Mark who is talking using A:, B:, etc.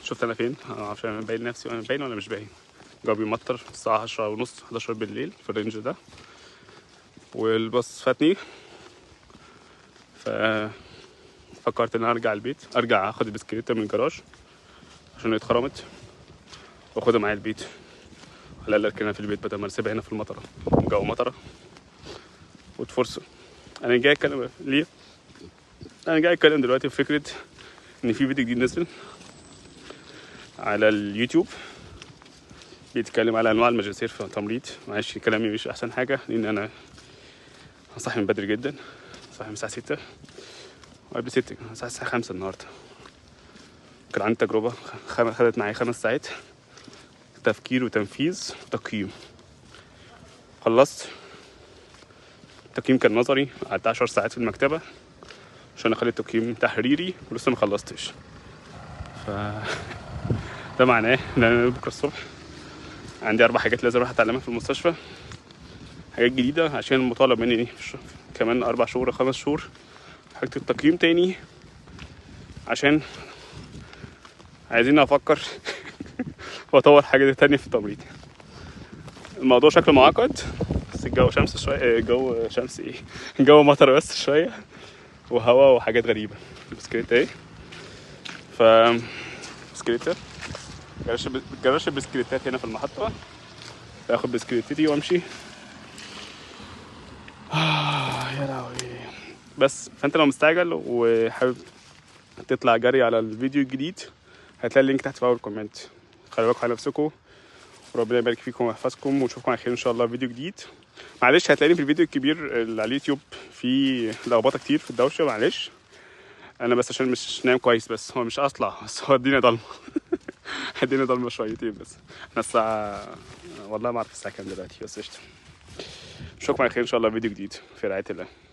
A: شفت انا فين؟ عشان باين نفسي، وانا باين ولا مش باين؟ الجو بيمطر الساعة 10:30 11 بالليل في الرينج ده، والباص فاتني. فكرت ان انا ارجع البيت، ارجع اخد البسكليتة من الجراج عشان اتخرمت، واخدها معايا البيت على الاقل اركنها في البيت بدل ما اسيبها هنا في المطره. الجو مطره وتفرصه. انا جاي اتكلم ليه؟ انا جاي اتكلم دلوقتي في فكره ان في فيديو جديد نزل على اليوتيوب بيتكلم على انواع الماجستير في التمريض. معلش كلامي مش احسن حاجه لان انا صاحي من بدري جدا، صاحي من الساعه 6 وقبل 6 الساعه 5 النهارده. كان عندي تجربه خدت معايا 5 ساعات تفكير وتنفيذ وتقييم. خلصت التقييم، كان نظري، قعدت 10 ساعات في المكتبه عشان اخلي التقييم تحريري ولسه ما خلصتش. ده معناه ان انا بكره الصبح عندي 4 حاجات لازم اروح اتعلمها في المستشفى، حاجات جديده عشان مطالب مني كمان 4 شهور 5 شهور حاجه التقييم تاني، عشان عايزين افكر واطور حاجه تانية في التمريض. الموضوع شكله معقد، بس الجو شمس شويه، الجو شمس ايه، الجو مطر بس شويه وهوا وحاجات غريبه. بسكليت ايه، بسكليتة جراج البسكليتات هنا في المحطه، اخد بسكليتتي وامشي. يا لهوي. بس فانت لو مستعجل وحابب تطلع جري على الفيديو الجديد هتلاقي اللينك تحت في اول كومنت. خلي بالكم على نفسكم وربنا يبارك فيكم ويحفظكم، ونشوفكم على خير ان شاء الله في فيديو جديد. معلش هتلاقيني في الفيديو الكبير اللي على اليوتيوب في لخبطه كتير في الدوشه، معلش انا بس عشان مش نايم كويس، بس هو مش اصلع، بس هو الدنيا ضلمه الدنيا ضلمه شويتين. بس احنا الساعه والله ما اعرف الساعه كام دلوقتي، بس قشطه. اشوفكم على خير ان شاء الله في فيديو جديد في رعايه الله.